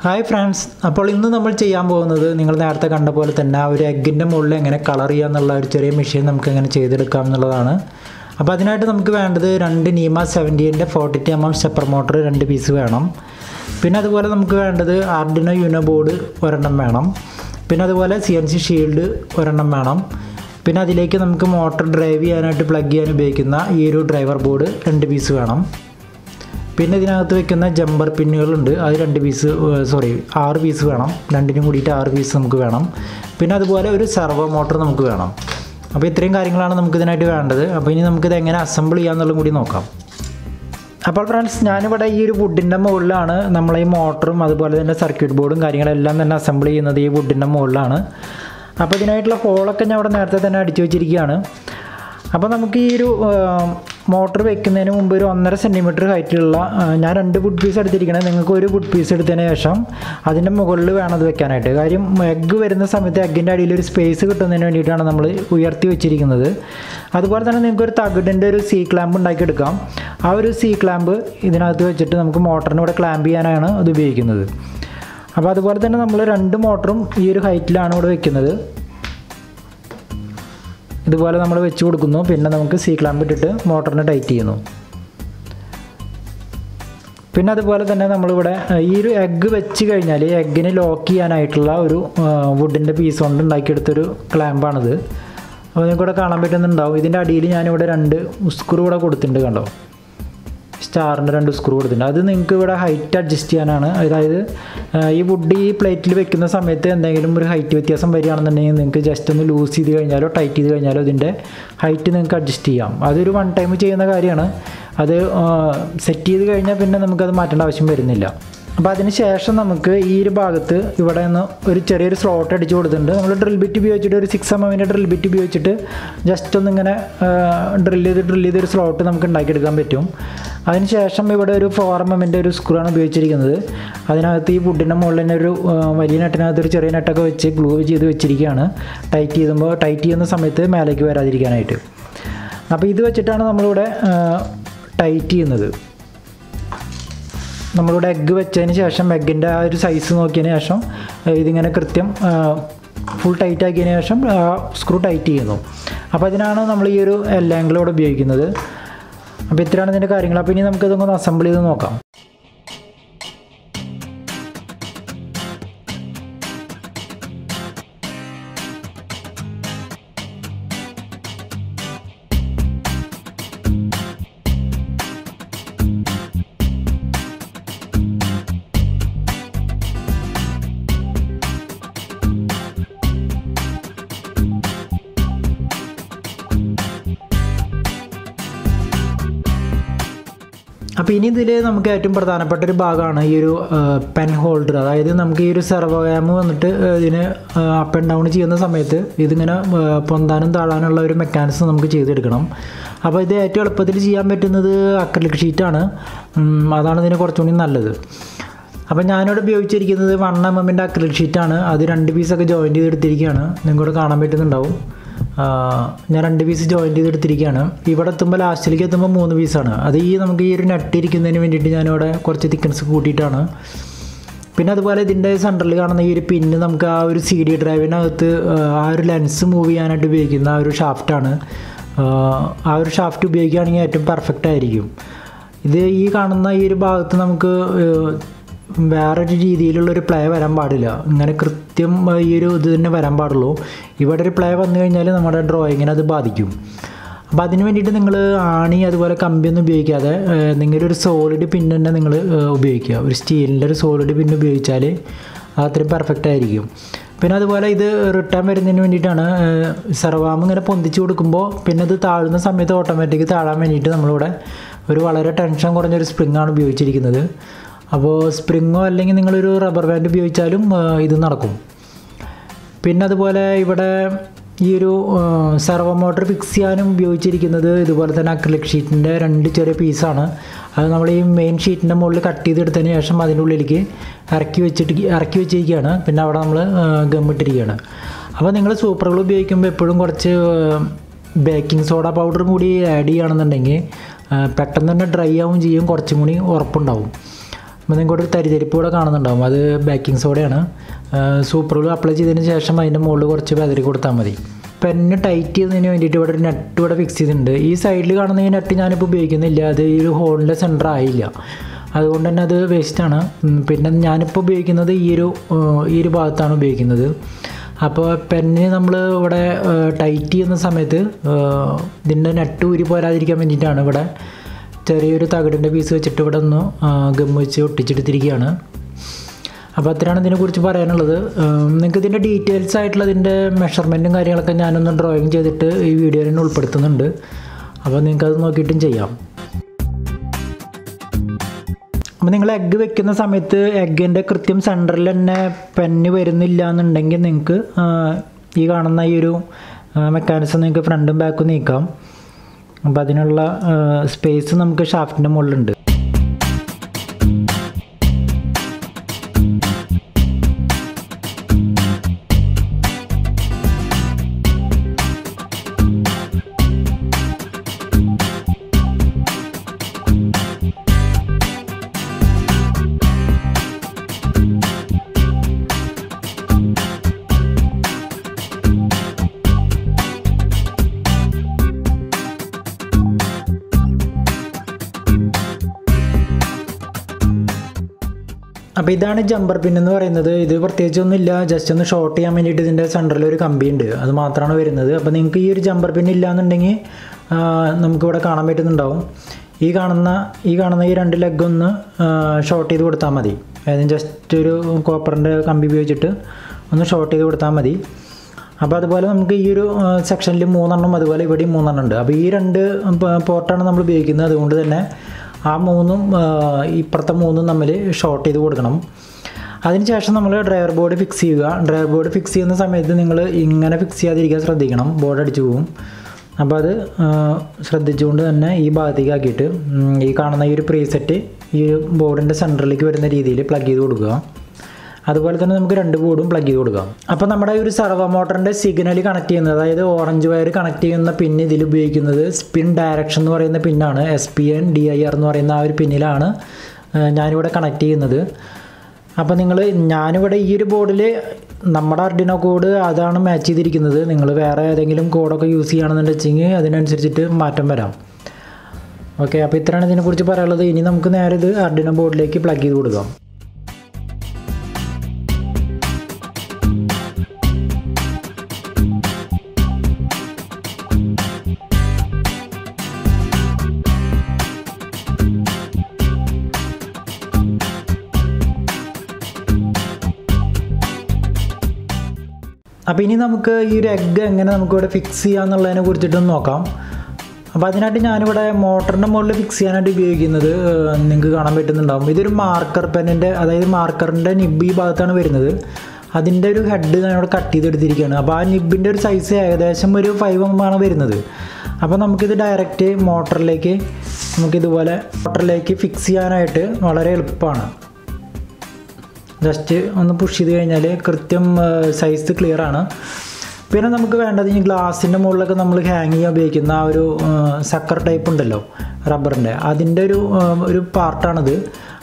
Hi friends, അപ്പോൾ ഇന്ന് നമ്മൾ ചെയ്യാൻ പോകുന്നത് നിങ്ങൾ നേരത്തെ കണ്ട പോലെ തന്നെ ഒരു എഗ്ഗിൻ്റെ മുകളിൽ എങ്ങനെ കളർ ചെയ്യുക എന്നുള്ള ഒരു ചെറിയ മെഷീൻ നമുക്ക് എങ്ങനെ ചെയ്തെടുക്കാം എന്നുള്ളതാണ്. അപ്പോൾ അതിനായിട്ട് നമുക്ക് വേണ്ടത് 2 നീമ 70ൻ്റെ 42mm സ്റ്റെപ്പർ മോട്ടർ 2 പീസ് വേണം. പിന്നെ അതുപോലെ നമുക്ക് വേണ്ടത് ആർഡിനോ യൂനോ ബോർഡ് ഒരെണ്ണം വേണം. പിന്നെ അതുപോലെ CNC ഷീൽഡ് ഒരെണ്ണം വേണം. പിന്നെ അതിലേക്ക് നമുക്ക് മോട്ടർ ഡ്രൈവ് ചെയ്യാനായിട്ട് പ്ലഗ് ചെയ്യാൻ ഉപയോഗിക്കുന്ന ഈ ഒരു ഡ്രൈവർ ബോർഡ് 2 പീസ് വേണം. പിന്നെ ഇതിനകത്ത് വെക്കുന്ന ജമ്പർ പിന്നുകളുണ്ട്, അത് 6 പീസ് വേണം. രണ്ടിനും കൂടിയിട്ട് 6 പീസ് നമുക്ക് വേണം. പിന്നെ അതുപോലെ ഒരു സെർവോ മോട്ടർ നമുക്ക് വേണം. അപ്പോൾ ഇത്രയും കാര്യങ്ങളാണ് നമുക്കിതിനായിട്ട് വേണ്ടത്. അപ്പോൾ ഇനി നമുക്കിത് എങ്ങനെ അസംബിൾ ചെയ്യാമെന്നുള്ളതും കൂടി നോക്കാം. അപ്പോൾ ഫ്രണ്ട്സ്, ഞാനിവിടെ ഈ ഒരു വുഡിൻ്റെ മുകളിലാണ് നമ്മൾ ഈ മോട്ടറും അതുപോലെ തന്നെ സർക്യൂട്ട് ബോർഡും കാര്യങ്ങളെല്ലാം തന്നെ അസംബിൾ ചെയ്യുന്നത് ഈ വുഡിൻ്റെ മുകളിലാണ്. അപ്പോൾ ഇതിനായിട്ടുള്ള ഹോളൊക്കെ ഞാൻ ഇവിടെ നേരത്തെ തന്നെ അടിച്ചു വെച്ചിരിക്കുകയാണ്. അപ്പോൾ നമുക്ക് ഈ ഒരു മോട്ടർ വെക്കുന്നതിന് മുമ്പ് ഒരു 1.5 സെൻറ്റിമീറ്റർ ഹൈറ്റിലുള്ള ഞാൻ 2 വുഡ് പീസ് എടുത്തിരിക്കണേ. നിങ്ങൾക്ക് ഒരു വുഡ് പീസ് എടുത്തതിന് ശേഷം അതിൻ്റെ മുകളിൽ വേണം അത് വെക്കാനായിട്ട്. കാര്യം എഗ്ഗ് വരുന്ന സമയത്ത് എഗ്ഗിൻ്റെ അടിയിൽ ഒരു സ്പേസ് കിട്ടുന്നതിന് വേണ്ടിയിട്ടാണ് നമ്മൾ ഉയർത്തി വെച്ചിരിക്കുന്നത്. അതുപോലെ തന്നെ നിങ്ങൾക്ക് ഒരു തകിടിൻ്റെ ഒരു സി ക്ലാമ്പ് ഉണ്ടാക്കിയെടുക്കാം. ആ ഒരു സി ക്ലാമ്പ് ഇതിനകത്ത് വെച്ചിട്ട് നമുക്ക് മോട്ടറിന് ഇവിടെ ക്ലാമ്പ് ചെയ്യാനാണ് അത് ഉപയോഗിക്കുന്നത്. അപ്പോൾ അതുപോലെ തന്നെ നമ്മൾ 2 മോട്ടറും ഈ ഒരു ഹൈറ്റിലാണ് ഇവിടെ വെക്കുന്നത്. ഇതുപോലെ നമ്മൾ വെച്ച് കൊടുക്കുന്നു. പിന്നെ നമുക്ക് സി ക്ലാമ്പ് ഇട്ടിട്ട് മോട്ടറിനെ ടൈറ്റ് ചെയ്യുന്നു. പിന്നെ അതുപോലെ തന്നെ നമ്മളിവിടെ ഈ ഒരു എഗ്ഗ് വെച്ച് കഴിഞ്ഞാൽ എഗ്ഗിന് ലോക്ക് ചെയ്യാനായിട്ടുള്ള ഒരു വുഡിൻ്റെ പീസ് കൊണ്ട് ഉണ്ടാക്കിയെടുത്തൊരു ക്ലാമ്പാണിത്. അപ്പോൾ നിങ്ങൾക്കിവിടെ കാണാൻ പറ്റുന്നുണ്ടാവും. ഇതിൻ്റെ അടിയിൽ ഞാനിവിടെ 2 സ്ക്രൂ കൂടെ കൊടുത്തിട്ടുണ്ട്, കണ്ടോ, സ്റ്റാറിൻ്റെ 2 സ്ക്രൂ കൊടുത്തിട്ടുണ്ട്. അത് നിങ്ങൾക്ക് ഇവിടെ ഹൈറ്റ് അഡ്ജസ്റ്റ് ചെയ്യാനാണ്. അതായത് ഈ വുഡ് ഈ പ്ലേറ്റിൽ വെക്കുന്ന സമയത്ത് എന്തെങ്കിലും ഒരു ഹൈറ്റ് വ്യത്യാസം വരികയാണെന്നുണ്ടെങ്കിൽ നിങ്ങൾക്ക് ജസ്റ്റ് ഒന്ന് ലൂസ് ചെയ്ത് കഴിഞ്ഞാലോ ടൈറ്റ് ചെയ്ത് കഴിഞ്ഞാലോ ഇതിൻ്റെ ഹൈറ്റ് നിങ്ങൾക്ക് അഡ്ജസ്റ്റ് ചെയ്യാം. അതൊരു 1 ടൈം ചെയ്യുന്ന കാര്യമാണ്. അത് സെറ്റ് ചെയ്ത് കഴിഞ്ഞാൽ പിന്നെ നമുക്കത് മാറ്റേണ്ട ആവശ്യം വരുന്നില്ല. അപ്പോൾ അതിന് ശേഷം നമുക്ക് ഈ ഒരു ഭാഗത്ത് ഇവിടെ നിന്ന് ഒരു ചെറിയൊരു സ്ലോട്ട് അടിച്ച് കൊടുത്തിട്ടുണ്ട്. നമ്മൾ ഡ്രിൽ ബിറ്റ് ഉപയോഗിച്ചിട്ട് ഒരു 6mm ഡ്രിൽ ബിറ്റ് ഉപയോഗിച്ചിട്ട് ജസ്റ്റ് ഒന്നിങ്ങനെ ഡ്രിൽ ചെയ്ത് ഒരു സ്ലോട്ട് നമുക്ക് ഉണ്ടാക്കിയെടുക്കാൻ പറ്റും. അതിന് ശേഷം ഇവിടെ ഒരു 4mm ഒരു സ്ക്രൂ ആണ് ഉപയോഗിച്ചിരിക്കുന്നത്. അതിനകത്ത് ഈ വുഡിൻ്റെ മുകളിൽ തന്നെ ഒരു വലിയ നെട്ടിനകത്ത് ഒരു ചെറിയ നെട്ടൊക്കെ വെച്ച് ഗ്ലൂ ചെയ്ത് വെച്ചിരിക്കുകയാണ്. ടൈറ്റ് ചെയ്യുന്ന സമയത്ത് മേലേക്ക് വരാതിരിക്കാനായിട്ട്. അപ്പോൾ ഇത് വെച്ചിട്ടാണ് നമ്മളിവിടെ ടൈറ്റ് ചെയ്യുന്നത്. നമ്മളിവിടെ എഗ്ഗ് വെച്ചതിന് ശേഷം എഗ്ഗിൻ്റെ ആ ഒരു സൈസ് നോക്കിയതിന് ശേഷം ഇതിങ്ങനെ കൃത്യം ഫുൾ ടൈറ്റ് ആക്കിയതിന് ശേഷം സ്ക്രൂ ടൈറ്റ് ചെയ്യുന്നു. അപ്പോൾ അതിനാണ് നമ്മൾ ഈ ഒരു എൽ ആംഗിൾ ഇവിടെ ഉപയോഗിക്കുന്നത്. അപ്പോൾ ഇത്രയാണ് ഇതിൻ്റെ കാര്യങ്ങൾ. അപ്പോൾ ഇനി നമുക്കിതൊന്ന് അസംബിൾ ചെയ്ത് നോക്കാം. അപ്പോൾ ഇനി ഇതിൽ നമുക്ക് ഏറ്റവും പ്രധാനപ്പെട്ട ഒരു ഭാഗമാണ് ഈ ഒരു പെൻ ഹോൾഡർ. അതായത് നമുക്ക് ഈ ഒരു സെർവോ ക്യാം വന്നിട്ട് ഇതിന് അപ്പ് ആൻഡ് ഡൗൺ ചെയ്യുന്ന സമയത്ത് ഇതിങ്ങനെ പൊന്താനും താഴാനുള്ള ഒരു മെക്കാനിസം നമുക്ക് ചെയ്തെടുക്കണം. അപ്പോൾ ഇത് ഏറ്റവും എളുപ്പത്തിൽ ചെയ്യാൻ പറ്റുന്നത് അക്രിലിക് ഷീറ്റാണ്. അതാണ് ഇതിന് കുറച്ചുകൂടി നല്ലത്. അപ്പോൾ ഞാനിവിടെ ഉപയോഗിച്ചിരിക്കുന്നത് 1mm അക്രിലിക് ഷീറ്റാണ്. അത് 2 പീസൊക്കെ ജോയിൻറ്റ് ചെയ്തെടുത്തിരിക്കുകയാണ്. നിങ്ങൾക്കിവിടെ കാണാൻ പറ്റുന്നുണ്ടാവും. ഞാൻ 2 പീസ് ജോയിൻറ്റ് ചെയ്തെടുത്തിരിക്കുകയാണ്. ഇവിടെ എത്തുമ്പോൾ ലാസ്റ്റിലേക്ക് എത്തുമ്പോൾ 3 പീസാണ്. അത് നമുക്ക് ഈ ഒരു നെട്ട് ഇരിക്കുന്നതിന് വേണ്ടിയിട്ട് ഞാനിവിടെ കുറച്ച് തിക്കൻസ് കൂട്ടിയിട്ടാണ്. പിന്നെ അതുപോലെ ഇതിൻ്റെ സെൻറ്ററിൽ കാണുന്ന ഈ ഒരു പിന്ന് നമുക്ക് ആ ഒരു CD ഡ്രൈവിനകത്ത് ആ ഒരു ലെൻസ് മൂവ് ചെയ്യാനായിട്ട് ഉപയോഗിക്കുന്ന ആ ഒരു ഷാഫ്റ്റാണ്. ആ ഒരു ഷാഫ്റ്റ് ഉപയോഗിക്കുകയാണെങ്കിൽ ഏറ്റവും പെർഫെക്റ്റ് ആയിരിക്കും. ഇത് ഈ കാണുന്ന ഈ ഒരു ഭാഗത്ത് നമുക്ക് വേറൊരു രീതിയിലുള്ളൊരു പ്ലേ വരാൻ പാടില്ല. ഇങ്ങനെ കൃത്യം ഈ ഒരു ഇത് തന്നെ വരാൻ പാടുള്ളൂ. ഇവിടെ ഒരു പ്ലേ വന്നു കഴിഞ്ഞാൽ നമ്മുടെ ഡ്രോയിങ്ങിനെ അത് ബാധിക്കും. അപ്പോൾ അതിന് വേണ്ടിയിട്ട് നിങ്ങൾ ആണി അതുപോലെ കമ്പിയൊന്നും ഉപയോഗിക്കാതെ നിങ്ങളൊരു സോളിഡ് പിന്ന് തന്നെ നിങ്ങൾ ഉപയോഗിക്കുക. ഒരു സ്റ്റീലിൻ്റെ ഒരു സോളിഡ് പിന്ന് ഉപയോഗിച്ചാൽ അത്രയും പെർഫെക്റ്റ് ആയിരിക്കും. പിന്നെ അതുപോലെ ഇത് റിട്ടേൺ വരുന്നതിന് വേണ്ടിയിട്ടാണ് സെർവാം ഇങ്ങനെ പൊന്തിച്ച് കൊടുക്കുമ്പോൾ പിന്നെ ഇത് താഴുന്ന സമയത്ത് ഓട്ടോമാറ്റിക് താഴാൻ വേണ്ടിയിട്ട് നമ്മളിവിടെ ഒരു വളരെ ടെൻഷൻ കുറഞ്ഞൊരു സ്പ്രിങ്ങാണ് ഉപയോഗിച്ചിരിക്കുന്നത്. അപ്പോൾ സ്പ്രിങ്ങോ അല്ലെങ്കിൽ നിങ്ങളൊരു റബ്ബർ ബാൻഡ് ഉപയോഗിച്ചാലും ഇത് നടക്കും. പിന്നെ അതുപോലെ ഇവിടെ ഈ ഒരു സെർവോ മോട്ടർ ഫിക്സ് ചെയ്യാനും ഉപയോഗിച്ചിരിക്കുന്നത് ഇതുപോലെ തന്നെ അക്രിലിക് ഷീറ്റിൻ്റെ 2 ചെറിയ പീസാണ്. അത് നമ്മൾ ഈ മെയിൻ ഷീറ്റിൻ്റെ മുകളിൽ കട്ട് ചെയ്തെടുത്തതിന് ശേഷം അതിൻ്റെ ഉള്ളിലേക്ക് ഇറക്കി വെച്ചിരിക്കുകയാണ്. പിന്നെ അവിടെ നമ്മൾ ഗമ്മിട്ടിരിക്കുകയാണ്. അപ്പോൾ നിങ്ങൾ സൂപ്പർ ഗ്ലൂ ഉപയോഗിക്കുമ്പോൾ എപ്പോഴും കുറച്ച് ബേക്കിംഗ് സോഡ പൗഡറും കൂടി ആഡ് ചെയ്യുകയാണെന്നുണ്ടെങ്കിൽ പെട്ടെന്ന് തന്നെ ഡ്രൈ ആവും ചെയ്യും, കുറച്ചും കൂടി ഉറപ്പുണ്ടാവും. അപ്പോൾ നിങ്ങൾക്ക് ഒരു തരിതരിപ്പ് കൂടെ കാണുന്നുണ്ടാവും, അത് ബേക്കിംഗ് സോഡയാണ്. സൂപ്പർ ഗ്ലൂ അപ്ലൈ ചെയ്തതിന് ശേഷം അതിൻ്റെ മുകളിൽ കുറച്ച് വെതറി കൊടുത്താൽ മതി. പെന്ന് ടൈറ്റ് ചെയ്യുന്നതിന് വേണ്ടിയിട്ട് ഇവിടെ ഒരു നെറ്റ് ഇവിടെ ഫിക്സ് ചെയ്തിട്ടുണ്ട്. ഈ സൈഡിൽ കാണുന്ന ഈ നെറ്റ് ഞാനിപ്പോൾ ഉപയോഗിക്കുന്നില്ല, അത് ഈ ഒരു ഹോളിൻ്റെ സെൻറ്റർ ആയില്ല, അതുകൊണ്ട് തന്നെ അത് വേസ്റ്റാണ്. പിന്നെ ഞാനിപ്പോൾ ഉപയോഗിക്കുന്നത് ഈ ഒരു ഭാഗത്താണ് ഉപയോഗിക്കുന്നത്. അപ്പോൾ പെന്ന് നമ്മൾ ഇവിടെ ടൈറ്റ് ചെയ്യുന്ന സമയത്ത് ഇതിൻ്റെ നെറ്റ് ഊരി പോരാതിരിക്കാൻ വേണ്ടിയിട്ടാണ് ഇവിടെ ചെറിയൊരു തകിടിൻ്റെ പീസ് വെച്ചിട്ട് ഇവിടെ ഒന്ന് ഗം വെച്ച് ഒട്ടിച്ചെടുത്തിരിക്കുകയാണ്. അപ്പോൾ അത്രയാണ് ഇതിനെക്കുറിച്ച് പറയാനുള്ളത്. നിങ്ങൾക്ക് ഇതിൻ്റെ ഡീറ്റെയിൽസ് ആയിട്ടുള്ള ഇതിൻ്റെ മെഷർമെൻറ്റും കാര്യങ്ങളൊക്കെ ഞാനൊന്ന് ഡ്രോയിങ് ചെയ്തിട്ട് ഈ വീഡിയോയിൽ തന്നെ ഉൾപ്പെടുത്തുന്നുണ്ട്. അപ്പോൾ നിങ്ങൾക്കത് നോക്കിയിട്ടും ചെയ്യാം. അപ്പോൾ നിങ്ങൾ എഗ്ഗ് വെക്കുന്ന സമയത്ത് എഗ്ഗിൻ്റെ കൃത്യം സെൻറ്ററിൽ തന്നെ പെന്ന് വരുന്നില്ല എന്നുണ്ടെങ്കിൽ നിങ്ങൾക്ക് ഈ കാണുന്ന ഈ ഒരു മെക്കാനിസം നിങ്ങൾക്ക് ഫ്രണ്ടും ബാക്കും നീക്കാം. അപ്പോൾ അതിനുള്ള സ്പേസ് നമുക്ക് ഷാഫ്റ്റിൻ്റെ മുകളിലുണ്ട്. അപ്പോൾ ഇതാണ് ജമ്പർ പിൻ എന്ന് പറയുന്നത്. ഇത് പ്രത്യേകിച്ചൊന്നുമില്ല, ജസ്റ്റ് ഒന്ന് ഷോർട്ട് ചെയ്യാൻ വേണ്ടിയിട്ട് ഇതിൻ്റെ സെൻറ്ററിൽ ഒരു കമ്പിയുണ്ട്, അത് മാത്രമാണ് വരുന്നത്. അപ്പോൾ നിങ്ങൾക്ക് ഈ ഒരു ജമ്പർ പിൻ ഇല്ലയെന്നുണ്ടെങ്കിൽ നമുക്കിവിടെ കാണാൻ പറ്റുന്നുണ്ടാവും. ഈ കാണുന്ന ഈ 2 ലെഗ് ഒന്ന് ഷോർട്ട് ചെയ്ത് കൊടുത്താൽ മതി. അതായത് ജസ്റ്റ് ഒരു കോപ്പറിൻ്റെ കമ്പി ഉപയോഗിച്ചിട്ട് ഒന്ന് ഷോർട്ട് ചെയ്ത് കൊടുത്താൽ മതി. അപ്പോൾ അതുപോലെ നമുക്ക് ഈ ഒരു സെക്ഷനിൽ 3 എണ്ണം, അതുപോലെ ഇവിടെയും 3 എണ്ണം ഉണ്ട്. അപ്പോൾ ഈ 2 പോർട്ടാണ് നമ്മൾ ഉപയോഗിക്കുന്നത്. അതുകൊണ്ട് തന്നെ ആ 3ഉം ഇപ്പുറത്തെ 3ഉം തമ്മിൽ ഷോർട്ട് ചെയ്ത് കൊടുക്കണം. അതിനുശേഷം നമ്മൾ ഡ്രൈവർ ബോർഡ് ഫിക്സ് ചെയ്യുക. ഡ്രൈവർ ബോർഡ് ഫിക്സ് ചെയ്യുന്ന സമയത്ത് നിങ്ങൾ ഇങ്ങനെ ഫിക്സ് ചെയ്യാതിരിക്കാൻ ശ്രദ്ധിക്കണം, ബോർഡ് അടിച്ചു പോകും. അപ്പോൾ അത് ശ്രദ്ധിച്ചുകൊണ്ട് തന്നെ ഈ ഭാഗത്തേക്ക് ആക്കിയിട്ട് ഈ കാണുന്ന ഈ ഒരു പ്രീസെറ്റ് ഈ ബോർഡിൻ്റെ സെൻറ്ററിലേക്ക് വരുന്ന രീതിയിൽ പ്ലഗ് ചെയ്ത് കൊടുക്കുക. അതുപോലെ തന്നെ നമുക്ക് 2 ബോർഡും പ്ലഗ് ചെയ്ത് കൊടുക്കാം. അപ്പോൾ നമ്മുടെ ഒരു സർവോ മോട്ടറിൻ്റെ സിഗ്നൽ കണക്ട് ചെയ്യുന്നത്, അതായത് ഓറഞ്ച് വയർ കണക്ട് ചെയ്യുന്ന പിൻ ഇതിൽ ഉപയോഗിക്കുന്നത് സ്പിൻ ഡയറക്ഷൻ എന്ന് പറയുന്ന പിന്നാണ്. SPN DIR എന്ന് പറയുന്ന ആ ഒരു പിന്നിലാണ് ഞാനിവിടെ കണക്ട് ചെയ്യുന്നത്. അപ്പോൾ ഞാനിവിടെ ഈ ഒരു ബോർഡിൽ നമ്മുടെ അർഡിനോ കോഡ് അതാണ് മാച്ച് ചെയ്തിരിക്കുന്നത്. നിങ്ങൾ വേറെ ഏതെങ്കിലും കോഡൊക്കെ യൂസ് ചെയ്യുകയാണെന്നുണ്ടെങ്കിൽ അതിനനുസരിച്ചിട്ട് മാറ്റം വരാം. ഓക്കെ, അപ്പോൾ ഇത്രയാണ് ഇതിനെക്കുറിച്ച് പറയാനുള്ളത്. ഇനി നമുക്ക് നേരെ ഇത് അർഡിനോ ബോർഡിലേക്ക് പ്ലഗ് ചെയ്ത് കൊടുക്കാം. അപ്പോൾ ഇനി നമുക്ക് ഈ ഒരു എഗ്ഗ് എങ്ങനെ നമുക്കിവിടെ ഫിക്സ് ചെയ്യാമെന്നുള്ളതിനെ കുറിച്ചിട്ടൊന്ന് നോക്കാം. അപ്പോൾ അതിനായിട്ട് ഞാനിവിടെ മോട്ടറിൻ്റെ മുകളിൽ ഫിക്സ് ചെയ്യാനായിട്ട് ഉപയോഗിക്കുന്നത് നിങ്ങൾക്ക് കാണാൻ പറ്റുന്നുണ്ടാകും. ഇതൊരു മാർക്കർ പെന്നിൻ്റെ, അതായത് മാർക്കറിൻ്റെ നിബ് ഈ ഭാഗത്താണ് വരുന്നത്. അതിൻ്റെ ഒരു ഹെഡ് ഞാനിവിടെ കട്ട് ചെയ്തെടുത്തിരിക്കുകയാണ്. അപ്പോൾ ആ നിബിൻ്റെ ഒരു സൈസ് ഏകദേശം ഒരു 5 mm ആണ് വരുന്നത്. അപ്പോൾ നമുക്കിത് ഡയറക്റ്റ് നമുക്കിതുപോലെ മോട്ടറിലേക്ക് ഫിക്സ് ചെയ്യാനായിട്ട് വളരെ എളുപ്പമാണ്. ജസ്റ്റ് ഒന്ന് പുഷ് ചെയ്ത് കഴിഞ്ഞാൽ കൃത്യം സൈസ് ക്ലിയർ ആണ്. പിന്നെ നമുക്ക് വേണ്ടത് ഈ ഗ്ലാസിൻ്റെ മുകളിലൊക്കെ നമ്മൾ ഹാങ് ചെയ്യാൻ ഉപയോഗിക്കുന്ന ആ ഒരു സക്കർ ടൈപ്പ് ഉണ്ടല്ലോ, റബ്ബറിൻ്റെ, അതിൻ്റെ ഒരു പാർട്ടാണിത്.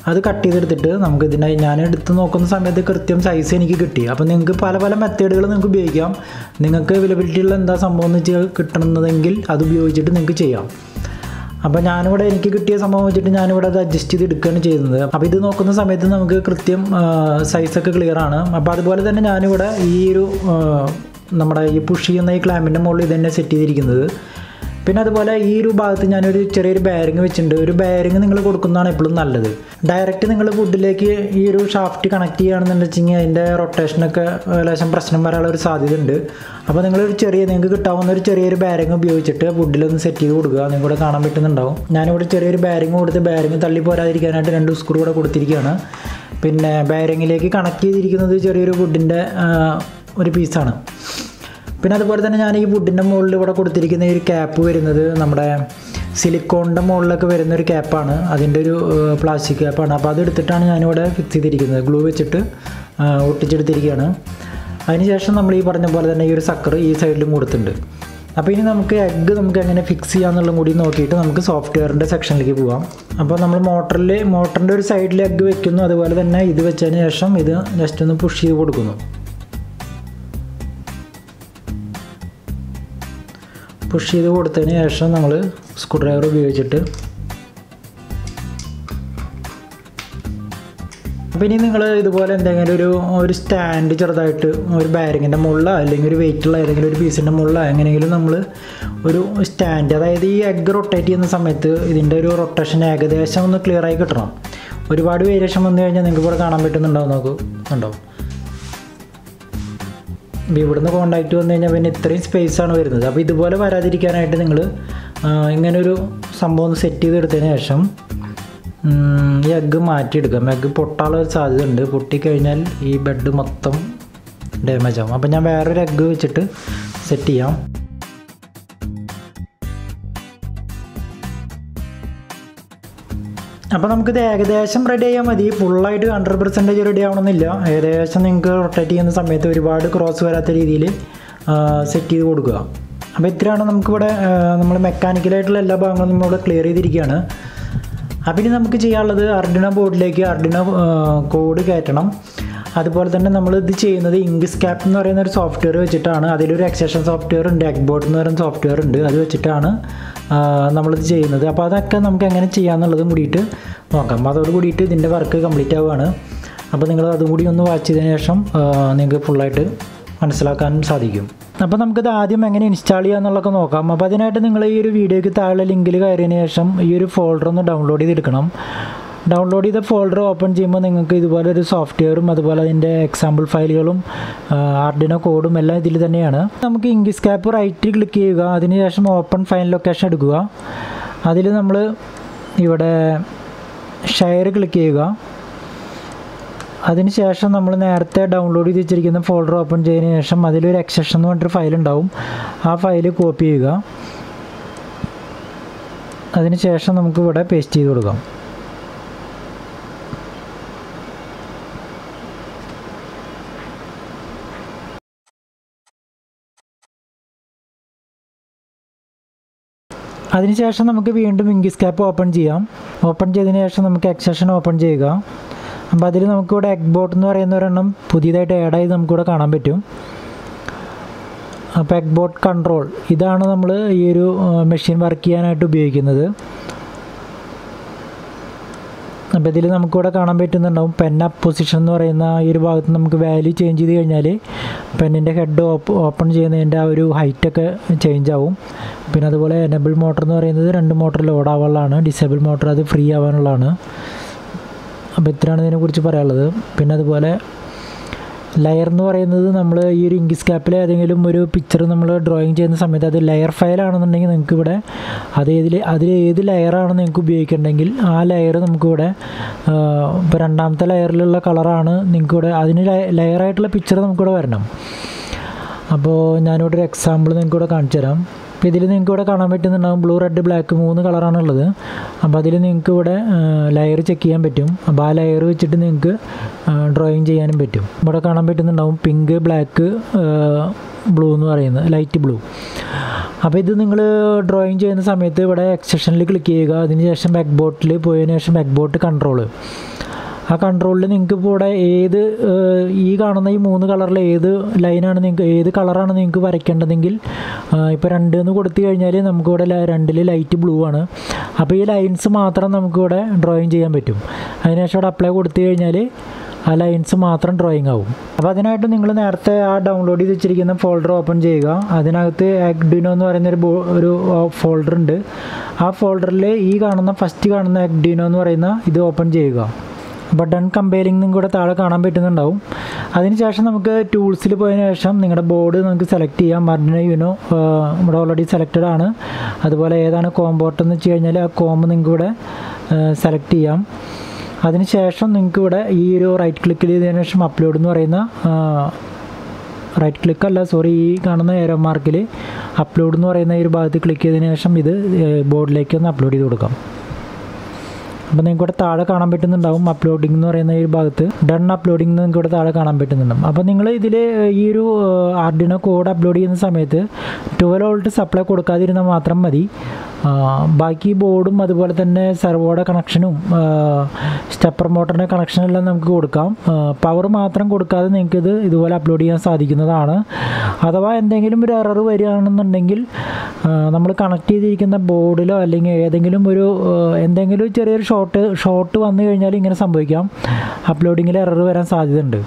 അത് കട്ട് ചെയ്തെടുത്തിട്ട് നമുക്ക് ഞാൻ എടുത്ത് നോക്കുന്ന സമയത്ത് കൃത്യം സൈസ് എനിക്ക് കിട്ടി. അപ്പോൾ നിങ്ങൾക്ക് പല മെത്തേഡുകൾ നിങ്ങൾക്ക് ഉപയോഗിക്കാം. നിങ്ങൾക്ക് അവൈലബിലിറ്റിയുള്ള എന്താ സംഭവം എന്ന് വെച്ചാൽ കിട്ടണമെന്നതെങ്കിൽ അത് ഉപയോഗിച്ചിട്ട് നിങ്ങൾക്ക് ചെയ്യാം. അപ്പോൾ എനിക്ക് കിട്ടിയ സംഭവം വെച്ചിട്ട് ഞാനിവിടെ അത് അഡ്ജസ്റ്റ് ചെയ്ത് എടുക്കുകയാണ് ചെയ്യുന്നത്. അപ്പോൾ ഇത് നോക്കുന്ന സമയത്ത് നമുക്ക് കൃത്യം സൈസൊക്കെ ക്ലിയർ ആണ്. അപ്പോൾ അതുപോലെ തന്നെ ഞാനിവിടെ ഈ ഒരു നമ്മുടെ ഈ പുഷ് ചെയ്യുന്ന ഈ ക്ലാമ്പിൻ്റെ മുകളിൽ ഇത് തന്നെ സെറ്റ് ചെയ്തിരിക്കുന്നത്. പിന്നെ അതുപോലെ ഈ ഒരു ഭാഗത്ത് ഞാനൊരു ചെറിയൊരു ബെയറിങ് വെച്ചിട്ടുണ്ട്. ഒരു ബെയറിങ് നിങ്ങൾ കൊടുക്കുന്നതാണ് എപ്പോഴും നല്ലത്. ഡയറക്റ്റ് നിങ്ങൾ വുഡിലേക്ക് ഈ ഒരു ഷാഫ്റ്റ് കണക്ട് ചെയ്യുകയാണെന്നുണ്ടെങ്കിൽ അതിൻ്റെ റൊട്ടേഷനൊക്കെ ലേശം പ്രശ്നം വരാനുള്ള ഒരു സാധ്യത ഉണ്ട്. അപ്പോൾ നിങ്ങൾക്ക് കിട്ടാവുന്ന ഒരു ചെറിയൊരു ബെയറിങ് ഉപയോഗിച്ചിട്ട് വുഡിലൊന്ന് സെറ്റ് ചെയ്ത് കൊടുക്കുക. നിങ്ങൾക്കിവിടെ കാണാൻ പറ്റുന്നുണ്ടാവും. ഞാനിവിടെ ചെറിയൊരു ബെയറിങ് കൊടുത്ത് ബെയറിങ് തള്ളി പോരാതിരിക്കാനായിട്ട് 2 സ്ക്രൂ കൂടെ കൊടുത്തിരിക്കുകയാണ്. പിന്നെ ബെയറിങ്ങിലേക്ക് കണക്ട് ചെയ്തിരിക്കുന്നത് ചെറിയൊരു വുഡിൻ്റെ ഒരു പീസാണ്. പിന്നെ അതുപോലെ തന്നെ ഞാൻ ഈ വുഡിൻ്റെ മുകളിൽ ഇവിടെ കൊടുത്തിരിക്കുന്ന ഈ ഒരു ക്യാപ്പ് വരുന്നത് നമ്മുടെ സിലിക്കോണിൻ്റെ മുകളിലൊക്കെ വരുന്നൊരു ക്യാപ്പാണ്. അതിൻ്റെ ഒരു പ്ലാസ്റ്റിക് ക്യാപ്പാണ്. അപ്പോൾ അതെടുത്തിട്ടാണ് ഞാനിവിടെ ഫിക്സ് ചെയ്തിരിക്കുന്നത്. ഗ്ലൂ വെച്ചിട്ട് ഒട്ടിച്ചെടുത്തിരിക്കുകയാണ്. അതിനുശേഷം നമ്മൾ ഈ പറഞ്ഞ പോലെ തന്നെ ഈ ഒരു സക്കർ ഈ സൈഡിലും കൊടുത്തിട്ടുണ്ട്. അപ്പോൾ ഇനി നമുക്ക് എഗ്ഗ് നമുക്ക് എങ്ങനെ ഫിക്സ് ചെയ്യാമെന്നുള്ളതും കൂടി നോക്കിയിട്ട് നമുക്ക് സോഫ്റ്റ്വെയറിൻ്റെ സെക്ഷനിലേക്ക് പോകാം. അപ്പോൾ നമ്മൾ മോട്ടറിൻ്റെ ഒരു സൈഡിൽ എഗ്ഗ് വെക്കുന്നു, അതുപോലെ തന്നെ ഇത് വെച്ചതിന് ശേഷം ഇത് ജസ്റ്റ് ഒന്ന് പുഷ് ചെയ്ത് കൊടുക്കുന്നു. പുഷ് ചെയ്ത് കൊടുത്തതിന് ശേഷം നമ്മൾ സ്ക്രൂ ഡ്രൈവർ ഉപയോഗിച്ചിട്ട് അപ്പോൾ ഇനി നിങ്ങൾ ഇതുപോലെ എന്തെങ്കിലും ഒരു സ്റ്റാൻഡ് ചെറുതായിട്ട് ഒരു ബാരിങ്ങിൻ്റെ മുകളിലോ അല്ലെങ്കിൽ ഒരു വെയിറ്റുള്ള ഏതെങ്കിലും ഒരു പീസിൻ്റെ മുകളിലോ എങ്ങനെയെങ്കിലും നമ്മൾ ഒരു സ്റ്റാൻഡ്, അതായത് ഈ എഗ്ഗ് റൊട്ടേറ്റ് ചെയ്യുന്ന സമയത്ത് ഇതിൻ്റെ ഒരു റൊട്ടേഷൻ ഏകദേശം ഒന്ന് ക്ലിയറായി കിട്ടണം. ഒരുപാട് വേരിയേഷൻ വന്നു കഴിഞ്ഞാൽ നിങ്ങൾക്ക് ഇവിടെ കാണാൻ പറ്റുന്നുണ്ടാവും, ഉണ്ടാവും. ഇവിടുന്ന് കോണ്ടാക്റ്റ് വന്നു കഴിഞ്ഞാൽ പിന്നെ ഇത്രയും സ്പേസാണ് വരുന്നത്. അപ്പോൾ ഇതുപോലെ വരാതിരിക്കാനായിട്ട് നിങ്ങൾ ഇങ്ങനൊരു സംഭവം ഒന്ന് സെറ്റ് ചെയ്തെടുത്തതിന് ശേഷം ഈ എഗ്ഗ് മാറ്റിയെടുക്കാം. എഗ്ഗ് പൊട്ടാനുള്ള ഒരു സാധ്യത ഉണ്ട്. പൊട്ടിക്കഴിഞ്ഞാൽ ഈ ബെഡ് മൊത്തം ഡാമേജ് ആകും. അപ്പോൾ ഞാൻ വേറൊരു എഗ്ഗ് വെച്ചിട്ട് സെറ്റ് ചെയ്യാം. അപ്പോൾ നമുക്കിത് ഏകദേശം റെഡി ചെയ്യാൻ മതി. ഫുള്ളായിട്ട് 100% റെഡി ആവണമെന്നില്ല. ഏകദേശം നിങ്ങൾക്ക് റൊട്ടേറ്റ് ചെയ്യുന്ന സമയത്ത് ഒരുപാട് ക്രോസ് വരാത്ത രീതിയിൽ സെറ്റ് ചെയ്ത് കൊടുക്കുക. അപ്പോൾ ഇത്രയാണ് നമുക്കിവിടെ നമ്മൾ മെക്കാനിക്കലായിട്ടുള്ള എല്ലാ ഭാഗങ്ങളും നമ്മളിവിടെ ക്ലിയർ ചെയ്തിരിക്കുകയാണ്. അപ്പോൾ ഇനി നമുക്ക് ചെയ്യാനുള്ളത് ആർഡിനോ ബോർഡിലേക്ക് ആർഡിനോ കോഡ് കയറ്റണം. അതുപോലെ തന്നെ നമ്മളിത് ചെയ്യുന്നത് ഇങ്ക്സ്കാപ്പ് എന്ന് പറയുന്ന ഒരു സോഫ്റ്റ്വെയർ വെച്ചിട്ടാണ്. അതിലൊരു എക്സ്റ്റൻഷൻ സോഫ്റ്റ്വെയർ ഉണ്ട്, എഗ്ബോട്ട് എന്ന് പറയുന്ന സോഫ്റ്റ്വെയർ ഉണ്ട്. അത് വെച്ചിട്ടാണ് നമ്മളിത് ചെയ്യുന്നത്. അപ്പോൾ അതൊക്കെ നമുക്ക് എങ്ങനെ ചെയ്യാമെന്നുള്ളതും കൂടിയിട്ട് നോക്കാം. അതോട് കൂടിയിട്ട് ഇതിൻ്റെ വർക്ക് കംപ്ലീറ്റ് ആവുകയാണ്. അപ്പോൾ നിങ്ങൾ അതും കൂടി ഒന്ന് വാച്ച് ചെയ്തതിന് ശേഷം നിങ്ങൾക്ക് ഫുള്ളായിട്ട് മനസ്സിലാക്കാൻ സാധിക്കും. അപ്പോൾ നമുക്കിത് ആദ്യം എങ്ങനെ ഇൻസ്റ്റാൾ ചെയ്യുക എന്നുള്ളതൊക്കെ നോക്കാം. അപ്പോൾ അതിനായിട്ട് നിങ്ങൾ ഈ ഒരു വീഡിയോയ്ക്ക് താഴെ ലിങ്കിൽ കയറിയതിന് ശേഷം ഈ ഒരു ഫോൾഡർ ഒന്ന് ഡൗൺലോഡ് ചെയ്തെടുക്കണം. ഡൗൺലോഡ് ചെയ്ത ഫോൾഡർ ഓപ്പൺ ചെയ്യുമ്പോൾ നിങ്ങൾക്ക് ഇതുപോലെ ഒരു സോഫ്റ്റ്വെയറും അതുപോലെ അതിൻ്റെ എക്സാമ്പിൾ ഫയലുകളും ആർഡിനോ കോഡും എല്ലാം ഇതിൽ തന്നെയാണ്. നമുക്ക് ഇങ്ക്സ്കാപ്പ് റൈറ്റ് ക്ലിക്ക് ചെയ്യുക, അതിനുശേഷം ഓപ്പൺ ഫയൽ ലൊക്കേഷൻ എടുക്കുക. അതിൽ നമ്മൾ ഇവിടെ ഷെയർ ക്ലിക്ക് ചെയ്യുക. അതിനുശേഷം നമ്മൾ നേരത്തെ ഡൗൺലോഡ് ചെയ്ത് വെച്ചിരിക്കുന്ന ഫോൾഡർ ഓപ്പൺ ചെയ്തതിന് ശേഷം അതിലൊരു എക്സ്റ്റൻഷൻ എന്ന് പറഞ്ഞിട്ടൊരു ഫയൽ ഉണ്ടാവും. ആ ഫയൽ കോപ്പി ചെയ്യുക. അതിനുശേഷം നമുക്ക് ഇവിടെ പേസ്റ്റ് ചെയ്ത് കൊടുക്കാം. അതിനുശേഷം നമുക്ക് വീണ്ടും ഇങ്ക്സ്കാപ്പ് ഓപ്പൺ ചെയ്യാം. ഓപ്പൺ ചെയ്തതിന് ശേഷം നമുക്ക് എക്സ്റ്റൻഷൻ ഓപ്പൺ ചെയ്യുക. അപ്പോൾ അതിൽ നമുക്കിവിടെ എഗ്ബോട്ട് എന്ന് പറയുന്ന ഒരെണ്ണം പുതിയതായിട്ട് ആഡ് ചെയ്ത് നമുക്കിവിടെ കാണാൻ പറ്റും. അപ്പോൾ എഗ്ബോട്ട് കൺട്രോൾ ഇതാണ് നമ്മൾ ഈ ഒരു മെഷീൻ വർക്ക് ചെയ്യാനായിട്ട് ഉപയോഗിക്കുന്നത്. അപ്പോൾ ഇതിൽ നമുക്കിവിടെ കാണാൻ പറ്റുന്നുണ്ടാവും പെൻ അപ്പ് പൊസിഷൻ എന്ന് പറയുന്ന ഈ ഒരു ഭാഗത്ത് നമുക്ക് വാല്യൂ ചേഞ്ച് ചെയ്ത് കഴിഞ്ഞാൽ പെന്നിൻ്റെ ഹെഡ് ഓപ്പൺ ചെയ്യുന്നതിൻ്റെ ആ ഒരു ഹൈറ്റൊക്കെ ചേഞ്ച് ആവും. പിന്നെ അതുപോലെ എനബിൾ മോട്ടർ എന്ന് പറയുന്നത് 2 മോട്ടർ ലോഡ് ആവാനുള്ളതാണ്. ഡിസേബിൾ മോട്ടർ അത് ഫ്രീ ആവാനുള്ളതാണ്. അപ്പോൾ ഇത്രയാണ് ഇതിനെക്കുറിച്ച് പറയാനുള്ളത്. പിന്നെ അതുപോലെ ലെയർ എന്ന് പറയുന്നത് നമ്മൾ ഈ ഒരു ഇങ്ക്സ്കാപ്പിൽ ഏതെങ്കിലും ഒരു പിക്ചർ നമ്മൾ ഡ്രോയിങ് ചെയ്യുന്ന സമയത്ത് അത് ലെയർ ഫയലാണെന്നുണ്ടെങ്കിൽ നിങ്ങൾക്ക് ഇവിടെ അതിൽ ഏത് ലെയറാണ് നിങ്ങൾക്ക് ഉപയോഗിക്കേണ്ടെങ്കിൽ ആ ലെയർ നമുക്കിവിടെ ഇപ്പോൾ രണ്ടാമത്തെ ലെയറിലുള്ള കളറാണ് നിങ്ങൾക്കിവിടെ അതിന് ലെയറായിട്ടുള്ള പിക്ചർ നമുക്കിവിടെ വരണം. അപ്പോൾ ഞാനിവിടെ ഒരു എക്സാമ്പിൾ നിങ്ങൾക്കിവിടെ കാണിച്ചു തരാം. അപ്പോൾ ഇതിൽ നിങ്ങൾക്ക് ഇവിടെ കാണാൻ പറ്റുന്നുണ്ടാകും ബ്ലൂ റെഡ് ബ്ലാക്ക് 3 കളറാണുള്ളത്. അപ്പോൾ അതിൽ നിങ്ങൾക്ക് ഇവിടെ ലെയർ ചെക്ക് ചെയ്യാൻ പറ്റും. അപ്പോൾ ആ ലെയർ വെച്ചിട്ട് നിങ്ങൾക്ക് ഡ്രോയിങ് ചെയ്യാനും പറ്റും. ഇവിടെ കാണാൻ പറ്റുന്നുണ്ടാവും പിങ്ക് ബ്ലാക്ക് ബ്ലൂ എന്ന് പറയുന്നത് ലൈറ്റ് ബ്ലൂ. അപ്പോൾ ഇത് നിങ്ങൾ ഡ്രോയിങ് ചെയ്യുന്ന സമയത്ത് ഇവിടെ എക്സ്റ്റൻഷനിൽ ക്ലിക്ക് ചെയ്യുക. അതിനുശേഷം എഗ്ബോട്ടിൽ പോയതിനു ശേഷം എഗ്ബോട്ട് കൺട്രോൾ, ആ കൺട്രോളിൽ നിങ്ങൾക്ക് ഇപ്പോൾ ഇവിടെ ഏത് ഈ കാണുന്ന ഈ 3 കളറിൽ ഏത് ലൈനാണ് നിങ്ങൾക്ക് ഏത് കളറാണ് നിങ്ങൾക്ക് വരയ്ക്കേണ്ടതെങ്കിൽ ഇപ്പോൾ 2 എന്ന് കൊടുത്തു കഴിഞ്ഞാൽ നമുക്കിവിടെ 2 ലൈറ്റ് ബ്ലൂ ആണ്. അപ്പോൾ ഈ ലൈൻസ് മാത്രം നമുക്കിവിടെ ഡ്രോയിങ് ചെയ്യാൻ പറ്റും. അതിനുശേഷം ഇവിടെ അപ്ലൈ കൊടുത്തു കഴിഞ്ഞാൽ ആ ലൈൻസ് മാത്രം ഡ്രോയിങ് ആവും. അപ്പോൾ അതിനായിട്ട് നിങ്ങൾ നേരത്തെ ആ ഡൗൺലോഡ് ചെയ്ത് വെച്ചിരിക്കുന്ന ഫോൾഡർ ഓപ്പൺ ചെയ്യുക. അതിനകത്ത് എഗ്ഡിനോ എന്ന് പറയുന്ന ഒരു ഫോൾഡർ ഉണ്ട്. ആ ഫോൾഡറിൽ ഈ ഫസ്റ്റ് കാണുന്ന എഗ്ഡിനോ എന്ന് പറയുന്ന ഇത് ഓപ്പൺ ചെയ്യുക. അപ്പോൾ ഡൺ കമ്പൈലിംഗ് നിങ്ങൾക്കിവിടെ താഴെ കാണാൻ പറ്റുന്നുണ്ടാവും. അതിനുശേഷം നമുക്ക് ടൂൾസിൽ പോയതിന് ശേഷം നിങ്ങളുടെ ബോർഡ് നമുക്ക് സെലക്ട് ചെയ്യാം. ആർഡിനോ യുനോ ഇവിടെ ഓൾറെഡി സെലക്റ്റഡ് ആണ്. അതുപോലെ ഏതാണ് കോമ്പോർട്ട് എന്ന് വെച്ച് കഴിഞ്ഞാൽ ആ കോമ്പ് നിങ്ങൾക്കിവിടെ സെലക്ട് ചെയ്യാം. അതിനുശേഷം നിങ്ങൾക്കിവിടെ ഈ ഒരു റൈറ്റ് ക്ലിക്ക് ചെയ്തതിന് ശേഷം അപ്ലോഡ് എന്ന് പറയുന്ന റൈറ്റ് ക്ലിക്ക് അല്ല സോറി ഈ കാണുന്ന ഏരോ മാർക്കിൽ അപ്ലോഡ് എന്ന് പറയുന്ന ഈ ഒരു ഭാഗത്ത് ക്ലിക്ക് ചെയ്തതിന് ശേഷം ഇത് ബോർഡിലേക്ക് ഒന്ന് അപ്ലോഡ് ചെയ്ത് കൊടുക്കാം. അപ്പോൾ നിങ്ങൾക്ക് ഇവിടെ താഴെ കാണാൻ പറ്റുന്നുണ്ടാവും അപ്ലോഡിംഗ് എന്ന് പറയുന്ന ഈ ഭാഗത്ത് ഡൺ അപ്ലോഡിംഗ് എന്ന് നിങ്ങൾക്ക് ഇവിടെ താഴെ കാണാൻ പറ്റുന്നുണ്ടാവും. അപ്പോൾ നിങ്ങൾ ഇതിൽ ഈ ഒരു ആർഡിനോ കോഡ് അപ്ലോഡ് ചെയ്യുന്ന സമയത്ത് 12 വോൾട്ട് സപ്ലൈ കൊടുക്കാതിരുന്നാൽ മാത്രം മതി. ബാക്കി ബോർഡും അതുപോലെ തന്നെ സെർവോയുടെ കണക്ഷനും സ്റ്റെപ്പർ മോട്ടറിൻ്റെ കണക്ഷനെല്ലാം നമുക്ക് കൊടുക്കാം. പവർ മാത്രം കൊടുക്കാതെ നിങ്ങൾക്കിത് ഇതുപോലെ അപ്ലോഡ് ചെയ്യാൻ സാധിക്കുന്നതാണ്. അഥവാ എന്തെങ്കിലും ഒരു എറർ വരികയാണെന്നുണ്ടെങ്കിൽ നമ്മൾ കണക്ട് ചെയ്തിരിക്കുന്ന ബോർഡിലോ അല്ലെങ്കിൽ ഏതെങ്കിലും ഒരു എന്തെങ്കിലും ചെറിയൊരു ഷോർട്ട് വന്നു കഴിഞ്ഞാൽ ഇങ്ങനെ സംഭവിക്കാം. അപ്ലോഡിങ്ങിൽ എറർ വരാൻ സാധ്യതയുണ്ട്.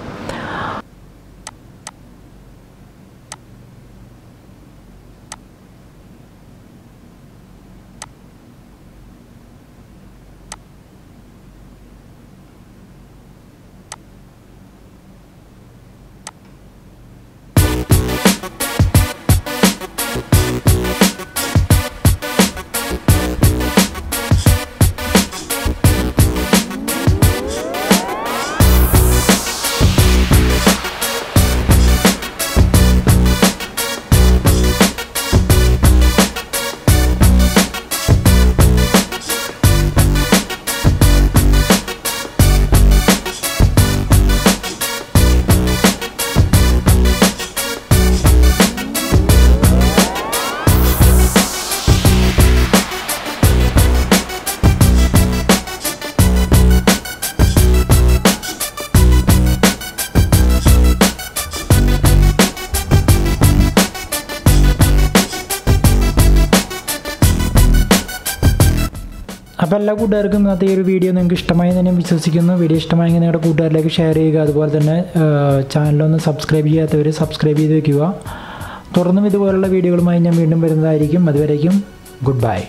അപ്പോൾ എല്ലാ കൂട്ടുകാർക്കും ഇന്നത്തെ ഈ ഒരു വീഡിയോ നിങ്ങൾക്ക് ഇഷ്ടമായി തന്നെ വിശ്വസിക്കുന്നു. വീഡിയോ ഇഷ്ടമായെങ്കിൽ നിങ്ങളുടെ കൂട്ടുകാരിലേക്ക് ഷെയർ ചെയ്യുക. അതുപോലെ തന്നെ ചാനലൊന്ന് സബ്സ്ക്രൈബ് ചെയ്യാത്തവർ സബ്സ്ക്രൈബ് ചെയ്ത് വയ്ക്കുക. തുടർന്നും ഇതുപോലുള്ള വീഡിയോകളുമായി ഞാൻ വീണ്ടും വരുന്നതായിരിക്കും. അതുവരേക്കും ഗുഡ് ബൈ.